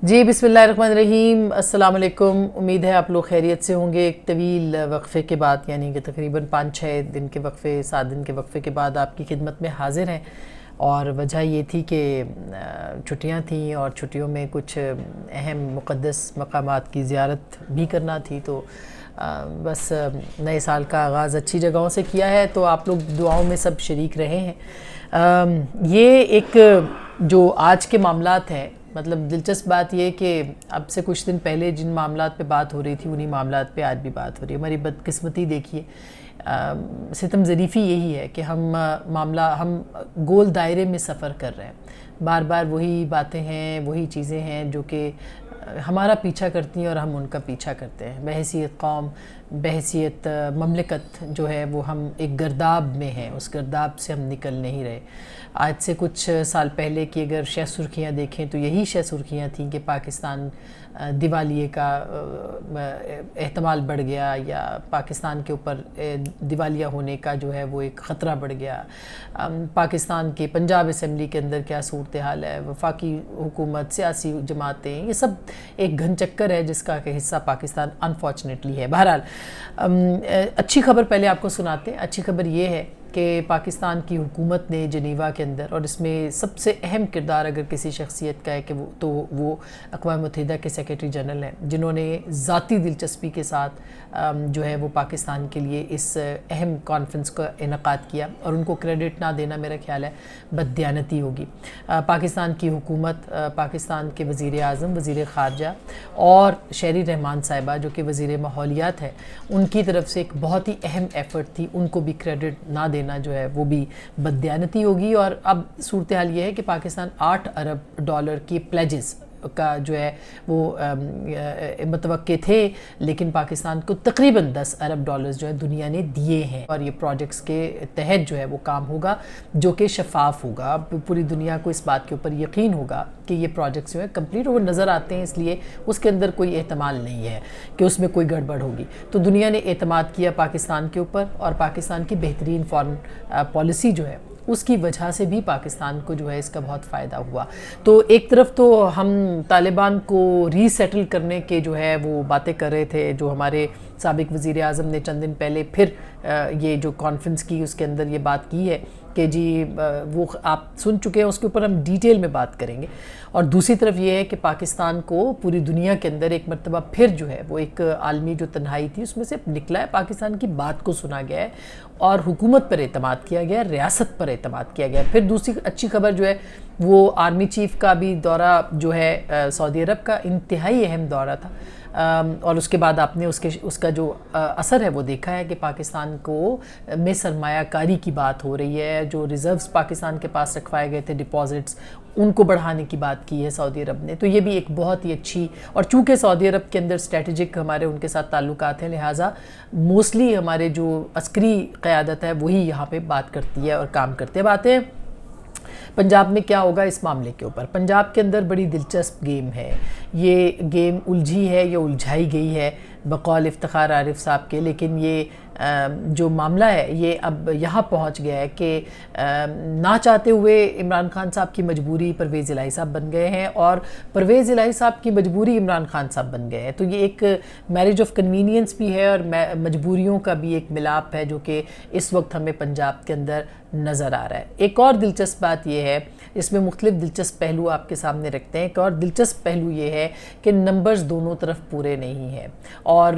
جی بسم اللہ الرحمن الرحیم، السلام علیکم۔ امید ہے آپ لوگ خیریت سے ہوں گے۔ ایک طویل وقفے کے بعد، یعنی کہ تقریباً 5-6 دن کے وقفے، 7 دن کے وقفے کے بعد آپ کی خدمت میں حاضر ہیں، اور وجہ یہ تھی کہ چھٹیاں تھیں اور چھٹیوں میں کچھ اہم مقدس مقامات کی زیارت بھی کرنا تھی، تو بس نئے سال کا آغاز اچھی جگہوں سے کیا ہے، تو آپ لوگ دعاؤں میں سب شریک رہے ہیں۔ یہ ایک جو آج کے معاملات ہیں، مطلب دلچسپ بات یہ کہ اب سے کچھ دن پہلے جن معاملات پہ بات ہو رہی تھی انہی معاملات پہ آج بھی بات ہو رہی ہے۔ ہماری بدقسمتی دیکھیے، ستم ظریفی یہی ہے کہ ہم گول دائرے میں سفر کر رہے ہیں، بار بار وہی باتیں ہیں، وہی چیزیں ہیں جو کہ ہمارا پیچھا کرتی ہیں اور ہم ان کا پیچھا کرتے ہیں۔ بحیثیت قوم، بحیثیت مملکت جو ہے وہ ہم ایک گرداب میں ہیں، اس گرداب سے ہم نکل نہیں رہے۔ آج سے کچھ سال پہلے کی اگر شہ سرخیاں دیکھیں تو یہی شہ سرخیاں تھیں کہ پاکستان دیوالیے کا احتمال بڑھ گیا، یا پاکستان کے اوپر دیوالیہ ہونے کا جو ہے وہ ایک خطرہ بڑھ گیا۔ پاکستان کے پنجاب اسمبلی کے اندر کیا صورتحال ہے، وفاقی حکومت، سیاسی جماعتیں، یہ سب ایک گھن چکر ہے جس کا کہ حصہ پاکستان انفارچونیٹلی ہے۔ بہرحال اچھی خبر پہلے آپ کو سناتے ہیں۔ اچھی خبر یہ ہے کہ پاکستان کی حکومت نے جنیوا کے اندر، اور اس میں سب سے اہم کردار اگر کسی شخصیت کا ہے کہ وہ اقوام متحدہ کے سیکریٹری جنرل ہیں، جنہوں نے ذاتی دلچسپی کے ساتھ جو ہے وہ پاکستان کے لیے اس اہم کانفرنس کا انعقاد کیا، اور ان کو کریڈٹ نہ دینا میرا خیال ہے بددیانتی ہوگی۔ پاکستان کی حکومت، پاکستان کے وزیر اعظم، وزیر خارجہ اور شہری رحمان صاحبہ جو کہ وزیر ماحولیات ہے، ان کی طرف سے ایک بہت ہی اہم ایفرٹ تھی، ان کو بھی کریڈٹ نہ دینا جو ہے وہ بھی بددیانتی ہوگی۔ اور اب صورتحال یہ ہے کہ پاکستان $8 ارب کی پلیجز کا جو ہے وہ متوقع تھے، لیکن پاکستان کو تقریباً $10 ارب جو ہے دنیا نے دیے ہیں، اور یہ پروجیکٹس کے تحت جو ہے وہ کام ہوگا جو کہ شفاف ہوگا۔ پوری دنیا کو اس بات کے اوپر یقین ہوگا کہ یہ پروجیکٹس جو ہے کمپلیٹ وہ نظر آتے ہیں، اس لیے اس کے اندر کوئی احتمال نہیں ہے کہ اس میں کوئی گڑبڑ ہوگی۔ تو دنیا نے اعتماد کیا پاکستان کے اوپر، اور پاکستان کی بہترین فارن پالیسی جو ہے اس کی وجہ سے بھی پاکستان کو جو ہے اس کا بہت فائدہ ہوا۔ تو ایک طرف تو ہم طالبان کو ری سیٹل کرنے کے جو ہے وہ باتیں کر رہے تھے، جو ہمارے سابق وزیر اعظم نے چند دن پہلے پھر یہ جو کانفرنس کی اس کے اندر یہ بات کی ہے کہ جی وہ آپ سن چکے ہیں، اس کے اوپر ہم ڈیٹیل میں بات کریں گے۔ اور دوسری طرف یہ ہے کہ پاکستان کو پوری دنیا کے اندر ایک مرتبہ پھر جو ہے وہ ایک عالمی جو تنہائی تھی اس میں سے نکلا ہے، پاکستان کی بات کو سنا گیا ہے اور حکومت پر اعتماد کیا گیا ہے، ریاست پر اعتماد کیا گیا ہے۔ پھر دوسری اچھی خبر جو ہے وہ آرمی چیف کا بھی دورہ جو ہے سعودی عرب کا انتہائی اہم دورہ تھا، اور اس کے بعد آپ نے اس کا جو اثر ہے وہ دیکھا ہے کہ پاکستان کو میں سرمایہ کاری کی بات ہو رہی ہے، جو ریزروز پاکستان کے پاس رکھوائے گئے تھے ڈپازٹس، ان کو بڑھانے کی بات کی ہے سعودی عرب نے۔ تو یہ بھی ایک بہت ہی اچھی، اور چونکہ سعودی عرب کے اندر اسٹریٹجک ہمارے ان کے ساتھ تعلقات ہیں، لہٰذا موسٹلی ہمارے جو عسکری قیادت ہے وہی یہاں پہ بات کرتی ہے اور کام کرتے ہیں۔ باتیں پنجاب میں کیا ہوگا اس معاملے کے اوپر، پنجاب کے اندر بڑی دلچسپ گیم ہے، یہ گیم الجھی ہے یا الجھائی گئی ہے بقول افتخار عارف صاحب کے، لیکن یہ جو معاملہ ہے یہ اب یہاں پہنچ گیا ہے کہ نہ چاہتے ہوئے عمران خان صاحب کی مجبوری پرویز الہی صاحب بن گئے ہیں، اور پرویز الہی صاحب کی مجبوری عمران خان صاحب بن گئے ہیں۔ تو یہ ایک میرج آف کنوینئنس بھی ہے اور مجبوریوں کا بھی ایک ملاپ ہے جو کہ اس وقت ہمیں پنجاب کے اندر نظر آ رہا ہے۔ ایک اور دلچسپ بات یہ ہے، اس میں مختلف دلچسپ پہلو آپ کے سامنے رکھتے ہیں۔ ایک اور دلچسپ پہلو یہ ہے کہ نمبرز دونوں طرف پورے نہیں ہیں، اور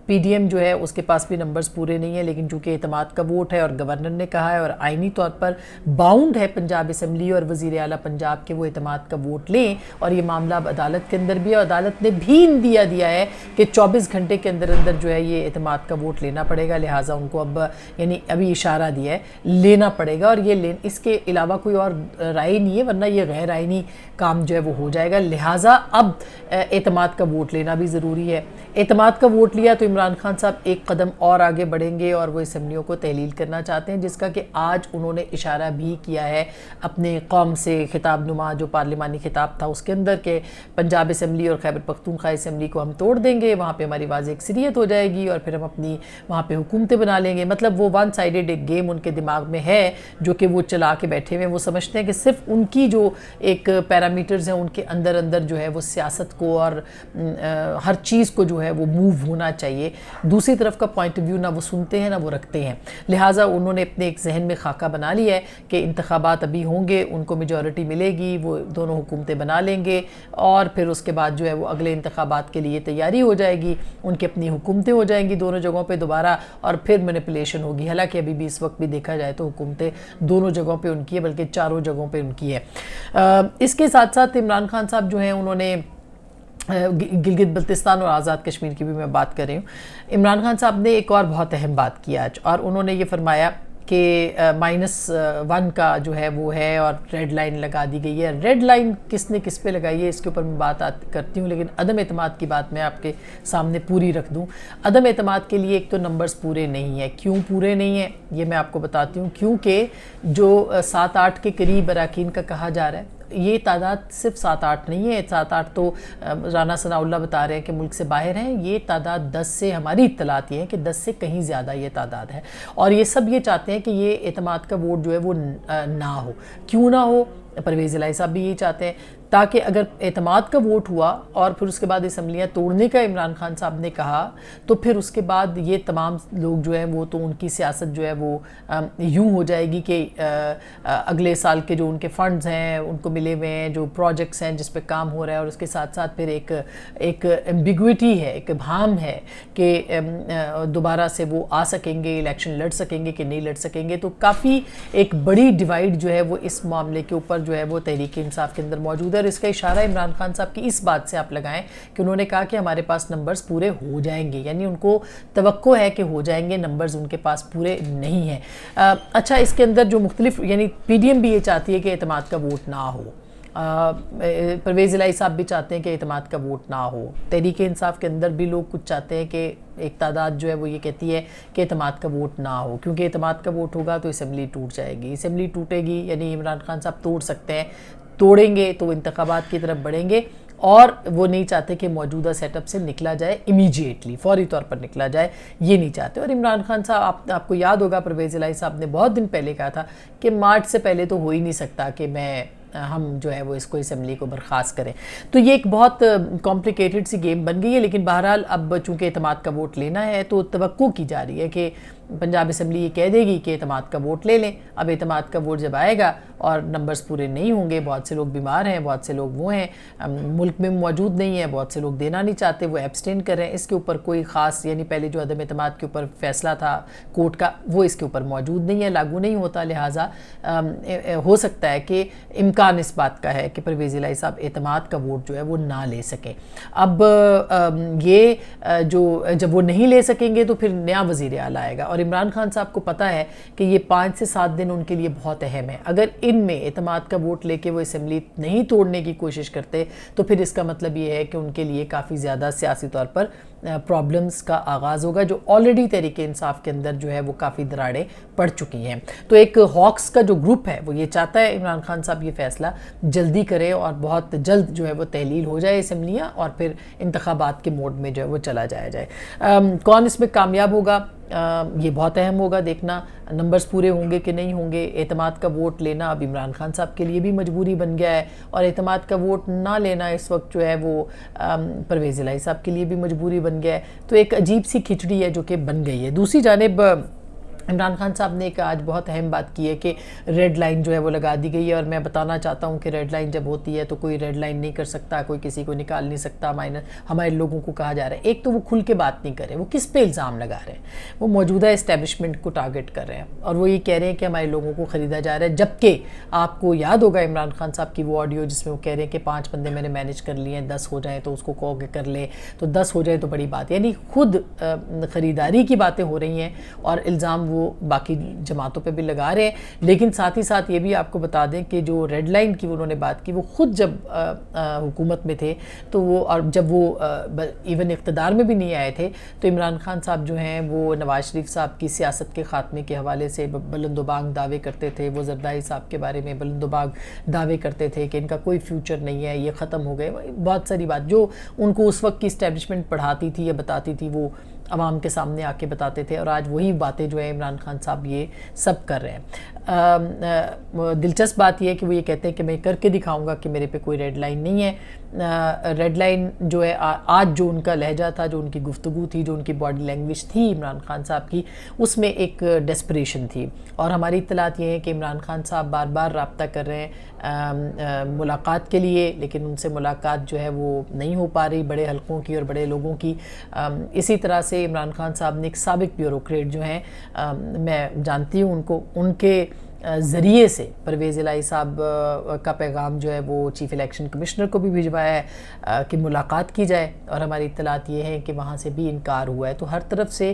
پی ڈی ایم جو ہے اس کے پاس بھی نمبرز پورے نہیں ہیں، لیکن چونکہ اعتماد کا ووٹ ہے اور گورنر نے کہا ہے اور آئینی طور پر باؤنڈ ہے پنجاب اسمبلی اور وزیر اعلیٰ پنجاب کے وہ اعتماد کا ووٹ لیں، اور یہ معاملہ اب عدالت کے اندر بھی ہے، عدالت نے بھی دیا ہے کہ 24 گھنٹے کے اندر جو ہے یہ اعتماد کا ووٹ لینا پڑے گا، لہٰذا ان کو اب یعنی ابھی اشارہ دیا ہے لینا پڑے گا، اور یہ اس کے علاوہ کوئی اور رائے نہیں ہے، ورنہ یہ غیر آئینی کام جو ہے وہ ہو جائے گا، لہٰذا اب اعتماد کا ووٹ لینا بھی ضروری ہے۔ اعتماد کا ووٹ لیا تو عمران خان صاحب ایک قدم اور آگے بڑھیں گے اور وہ اسمبلیوں کو تحلیل کرنا چاہتے ہیں، جس کا کہ آج انہوں نے اشارہ بھی کیا ہے اپنے قوم سے خطاب نما جو پارلیمانی خطاب تھا اس کے اندر، کہ پنجاب اسمبلی اور خیبر پختونخوا اسمبلی کو ہم توڑ دیں گے، وہاں پہ ہماری واضح اکثریت ہو جائے گی اور پھر ہم اپنی وہاں پہ حکومتیں بنا لیں گے. مطلب وہ ون سائیڈڈ ایک گیم ان کے دماغ میں ہے جو کہ وہ چلا کے بیٹھے ہوئے. وہ سمجھتے ہیں کہ صرف ان کی جو ایک پیرامیٹرز ہیں ان کے اندر جو ہے وہ سیاست کو اور ہر چیز کو جو ہے وہ موو ہونا چاہیے. دوسری طرف کا پوائنٹ آف ویو نہ وہ سنتے ہیں نہ وہ رکھتے ہیں. لہٰذا انہوں نے اپنے ایک ذہن میں خاکہ بنا لیا ہے کہ انتخابات ابھی ہوں گے، ان کو میجورٹی ملے گی، وہ دونوں حکومتیں بنا لیں گے اور پھر اس کے بعد جو ہے وہ اگلے انتخابات کے لیے تیاری ہو جائے گی، ان کی اپنی حکومتیں ہو جائیں گی دونوں جگہوں پہ دوبارہ، اور پھر مینیپولیشن ہوگی. حالانکہ ابھی بھی اس وقت بھی دیکھا جائے تو حکومتیں دونوں جگہوں پہ ان کی ہے، بلکہ چاروں جگہوں پہ ان کی ہے. اس کے ساتھ ساتھ عمران خان صاحب جو ہیں انہوں نے گلگت بلتستان اور آزاد کشمیر کی بھی میں بات کر رہی ہوں. عمران خان صاحب نے ایک اور بہت اہم بات کی آج، اور انہوں نے یہ فرمایا کہ -1 کا جو ہے وہ ہے اور ریڈ لائن لگا دی گئی ہے. ریڈ لائن کس نے کس پہ لگائی ہے اس کے اوپر میں بات کرتی ہوں، لیکن عدم اعتماد کی بات میں آپ کے سامنے پوری رکھ دوں. عدم اعتماد کے لیے ایک تو نمبرز پورے نہیں ہیں. کیوں پورے نہیں ہیں یہ میں آپ کو بتاتی ہوں. کیونکہ جو 7-8 کے قریب اراکین کا کہا جا رہا ہے، یہ تعداد صرف 7-8 نہیں ہے. 7-8 تو رانا ثناء اللہ بتا رہے ہیں کہ ملک سے باہر ہیں. یہ تعداد 10 سے، ہماری اطلاعات یہ ہے کہ 10 سے کہیں زیادہ یہ تعداد ہے، اور یہ سب یہ چاہتے ہیں کہ یہ اعتماد کا ووٹ جو ہے وہ نہ ہو. کیوں نہ ہو؟ پرویز الہی صاحب بھی یہی چاہتے ہیں، تاکہ اگر اعتماد کا ووٹ ہوا اور پھر اس کے بعد اسمبلیاں توڑنے کا عمران خان صاحب نے کہا، تو پھر اس کے بعد یہ تمام لوگ جو ہیں وہ تو ان کی سیاست جو ہے وہ یوں ہو جائے گی کہ اگلے سال کے جو ان کے فنڈز ہیں ان کو ملے ہوئے ہیں، جو پروجیکٹس ہیں جس پہ کام ہو رہا ہے، اور اس کے ساتھ ساتھ پھر ایک ایمبیگوٹی ہے، ایک ابہام ہے کہ دوبارہ سے وہ آ سکیں گے، الیکشن لڑ سکیں گے کہ نہیں لڑ سکیں گے. تو کافی ایک بڑی ڈیوائیڈ جو ہے وہ اس معاملے کے اوپر جو ہے وہ تحریک انصاف کے اندر موجود ہے. اور اس کا اشارہ عمران خان صاحب کی اس بات سے آپ لگائیں کہ انہوں نے کہا کہ ہمارے پاس نمبرز پورے ہو جائیں گے، یعنی ان کو توقع ہے کہ ہو جائیں گے، نمبرز ان کے پاس پورے نہیں ہیں. اچھا، اس کے اندر جو مختلف، یعنی پی ڈی ایم بھی یہ چاہتی ہے کہ اعتماد کا ووٹ نہ ہو، پرویز الہی صاحب بھی چاہتے ہیں کہ اعتماد کا ووٹ نہ ہو. تحریک انصاف کے اندر بھی لوگ کچھ چاہتے ہیں کہ ایک تعداد جو ہے وہ یہ کہتی ہے کہ اعتماد کا ووٹ نہ ہو، کیونکہ اعتماد کا ووٹ ہوگا تو اسمبلی ٹوٹ جائے گی. اسمبلی ٹوٹے گی یعنی عمران خان صاحب توڑ سکتے ہیں، توڑیں گے تو انتخابات کی طرف بڑھیں گے، اور وہ نہیں چاہتے کہ موجودہ سیٹ اپ سے نکلا جائے امیجیٹلی، فوری طور پر نکلا جائے، یہ نہیں چاہتے. اور عمران خان صاحب، آپ کو یاد ہوگا پرویز الہی صاحب نے بہت دن پہلے کہا تھا کہ مارچ سے پہلے تو ہو ہی نہیں سکتا کہ ہم جو ہے وہ اس کو اسمبلی کو برخاست کریں. تو یہ ایک بہت کمپلیکیٹڈ سی گیم بن گئی ہے. لیکن بہرحال اب چونکہ اعتماد کا ووٹ لینا ہے تو توقع کی جا رہی ہے کہ پنجاب اسمبلی یہ کہہ دے گی کہ اعتماد کا ووٹ لے لیں. اب اعتماد کا ووٹ جب آئے گا اور نمبرز پورے نہیں ہوں گے، بہت سے لوگ بیمار ہیں، بہت سے لوگ وہ ہیں ملک میں موجود نہیں ہیں، بہت سے لوگ دینا نہیں چاہتے، وہ ایبسٹین کر رہے ہیں. اس کے اوپر کوئی خاص، یعنی پہلے جو عدم اعتماد کے اوپر فیصلہ تھا کورٹ کا، وہ اس کے اوپر موجود نہیں ہے، لاگو نہیں ہوتا. لہٰذا ہو سکتا ہے کہ امکان اس بات کا ہے کہ پرویز الہی صاحب اعتماد کا ووٹ جو ہے وہ نہ لے سکیں. اب یہ جب وہ نہیں لے سکیں گے تو پھر نیا وزیر اعلیٰ آئے گا، اور عمران خان صاحب کو پتہ ہے کہ یہ 5 سے 7 دن ان کے لیے بہت اہم ہے. اگر ان میں اعتماد کا ووٹ لے کے وہ اسمبلی نہیں توڑنے کی کوشش کرتے تو پھر اس کا مطلب یہ ہے کہ ان کے لیے کافی زیادہ سیاسی طور پر پرابلمز کا آغاز ہوگا، جو آلریڈی تحریک انصاف کے اندر جو ہے وہ کافی دراڑیں پڑ چکی ہیں. تو ایک ہاکس کا جو گروپ ہے وہ یہ چاہتا ہے عمران خان صاحب یہ فیصلہ جلدی کرے اور بہت جلد جو ہے وہ تحلیل ہو جائے اسمبلیاں، اور پھر انتخابات کے موڈ میں جو ہے وہ چلا جایا جائے. کون اس میں کامیاب ہوگا یہ بہت اہم ہوگا دیکھنا، نمبرز پورے ہوں گے کہ نہیں ہوں گے. اعتماد کا ووٹ لینا اب عمران خان صاحب کے لیے بھی مجبوری بن گیا ہے، اور اعتماد کا ووٹ نہ لینا اس وقت جو ہے وہ پرویز الہی صاحب کے لیے بھی مجبوری بن گیا ہے. تو ایک عجیب سی کھچڑی ہے جو کہ بن گئی ہے. دوسری جانب عمران خان صاحب نے ایک آج بہت اہم بات کی ہے کہ ریڈ لائن جو ہے وہ لگا دی گئی ہے، اور میں بتانا چاہتا ہوں کہ ریڈ لائن جب ہوتی ہے تو کوئی ریڈ لائن نہیں کر سکتا، کوئی کسی کو نکال نہیں سکتا. ہمارے لوگوں کو کہا جا رہا ہے، ایک تو وہ کھل کے بات نہیں کر رہے، وہ کس پہ الزام لگا رہے ہیں، وہ موجودہ اسٹیبلشمنٹ کو ٹارگٹ کر رہے ہیں، اور وہ یہ کہہ رہے ہیں کہ ہمارے لوگوں کو خریدا جا رہا ہے. جبکہ آپ کو یاد ہوگا عمران خان صاحب کی وہ آڈیو جس میں وہ کہہ رہے ہیں کہ 5 بندے میں نے مینیج کر لیے ہیں، 10 ہو جائیں تو اس کو کہو کہ کر لے، تو 10 ہو جائے تو بڑی بات. یعنی خود خریداری کی باتیں ہو رہی ہیں، اور الزام وہ باقی جماعتوں پہ بھی لگا رہے ہیں. لیکن ساتھ ہی ساتھ یہ بھی آپ کو بتا دیں کہ جو ریڈ لائن کی انہوں نے بات کی، وہ خود جب حکومت میں تھے تو وہ، اور جب وہ ایون اقتدار میں بھی نہیں آئے تھے، تو عمران خان صاحب جو ہیں وہ نواز شریف صاحب کی سیاست کے خاتمے کے حوالے سے بلند و بانگ دعوے کرتے تھے. وہ زرداری صاحب کے بارے میں بلند و بانگ دعوے کرتے تھے کہ ان کا کوئی فیوچر نہیں ہے، یہ ختم ہو گئے. بہت ساری بات جو ان کو اس وقت کی اسٹیبلشمنٹ پڑھاتی تھی یا بتاتی تھی، وہ عوام کے سامنے آ کے بتاتے تھے. اور آج وہی باتیں جو ہیں عمران خان صاحب یہ سب کر رہے ہیں. دلچسپ بات یہ ہے کہ وہ یہ کہتے ہیں کہ میں کر کے دکھاؤں گا کہ میرے پہ کوئی ریڈ لائن نہیں ہے. ریڈ لائن جو ہے آج جو ان کا لہجہ تھا، جو ان کی گفتگو تھی، جو ان کی باڈی لینگویج تھی عمران خان صاحب کی، اس میں ایک ڈیسپریشن تھی. اور ہماری اطلاعات یہ ہیں کہ عمران خان صاحب بار بار رابطہ کر رہے ہیں ملاقات کے لیے، لیکن ان سے ملاقات جو ہے وہ نہیں ہو پا رہی بڑے حلقوں کی اور بڑے لوگوں کی. اسی طرح سے عمران خان صاحب نے ایک سابق بیوروکریٹ جو ہیں، میں جانتی ہوں ان کو، ان کے ذریعے سے پرویز الہی صاحب کا پیغام جو ہے وہ چیف الیکشن کمشنر کو بھی بھجوایا ہے کہ ملاقات کی جائے. اور ہماری اطلاعات یہ ہیں کہ وہاں سے بھی انکار ہوا ہے. تو ہر طرف سے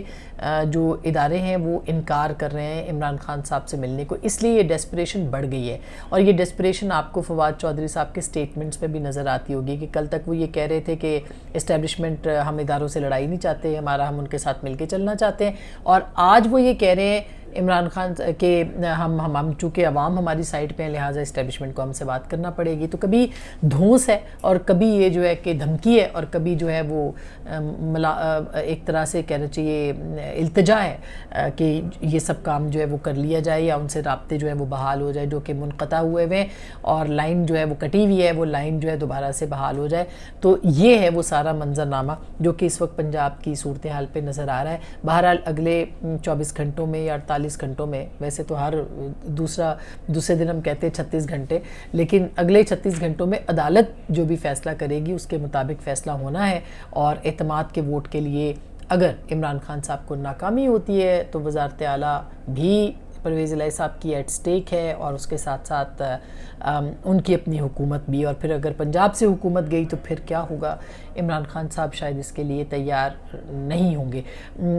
جو ادارے ہیں وہ انکار کر رہے ہیں عمران خان صاحب سے ملنے کو. اس لیے یہ ڈیسپریشن بڑھ گئی ہے. اور یہ ڈیسپریشن آپ کو فواد چودھری صاحب کے سٹیٹمنٹس میں بھی نظر آتی ہوگی کہ کل تک وہ یہ کہہ رہے تھے کہ اسٹیبلشمنٹ، ہم اداروں سے لڑائی نہیں چاہتے، ہم ان کے ساتھ مل کے چلنا چاہتے ہیں. اور آج وہ یہ کہہ رہے ہیں عمران خان کہ ہم چونکہ عوام ہماری سائڈ پہ ہیں، لہٰذا اسٹیبلشمنٹ کو ہم سے بات کرنا پڑے گی. تو کبھی دھونس ہے اور کبھی یہ جو ہے کہ دھمکی ہے، اور کبھی جو ہے وہ ایک طرح سے کہنا چاہیے التجا ہے کہ یہ سب کام جو ہے وہ کر لیا جائے یا ان سے رابطے جو ہے وہ بحال ہو جائے جو کہ منقطع ہوئے ہوئے ہیں، اور لائن جو ہے وہ کٹی ہوئی ہے، وہ لائن جو ہے دوبارہ سے بحال ہو جائے. تو یہ ہے وہ سارا منظرنامہ جو کہ اس وقت پنجاب کی صورتحال پہ نظر آ رہا ہے. بہرحال اگلے 24 گھنٹوں میں یا 48 گھنٹوں میں، ویسے تو ہر دوسرے دن ہم کہتے ہیں 36 گھنٹے، لیکن اگلے 36 گھنٹوں میں عدالت جو بھی فیصلہ کرے گی اس کے مطابق فیصلہ ہونا ہے. اور اعتماد کے ووٹ کے لیے اگر عمران خان صاحب کو ناکامی ہوتی ہے تو وزارت اعلیٰ بھی پرویز الہی صاحب کی ایٹ سٹیک ہے، اور اس کے ساتھ ساتھ ان کی اپنی حکومت بھی. اور پھر اگر پنجاب سے حکومت گئی تو پھر کیا ہوگا؟ عمران خان صاحب شاید اس کے لیے تیار نہیں ہوں گے.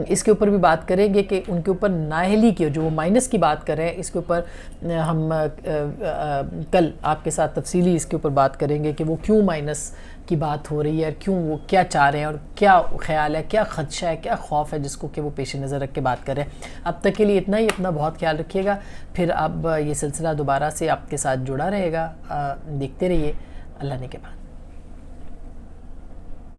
اس کے اوپر بھی بات کریں گے کہ ان کے اوپر نااہلی کی جو وہ مائنس کی بات کر رہے ہیں، اس کے اوپر ہم کل آپ کے ساتھ تفصیلی اس کے اوپر بات کریں گے کہ وہ کیوں مائنس کی بات ہو رہی ہے، اور کیوں وہ کیا چاہ رہے ہیں، اور کیا خیال ہے، کیا خدشہ ہے، کیا خوف ہے جس کو کہ وہ پیش نظر رکھ کے بات کر رہے ہیں. اب تک کے لیے اتنا ہی. اپنا بہت خیال رکھیے گا. پھر اب یہ سلسلہ دوبارہ سے آپ کے ساتھ جڑا رہے گا. دیکھتے رہیے. اللہ نے کے بعد.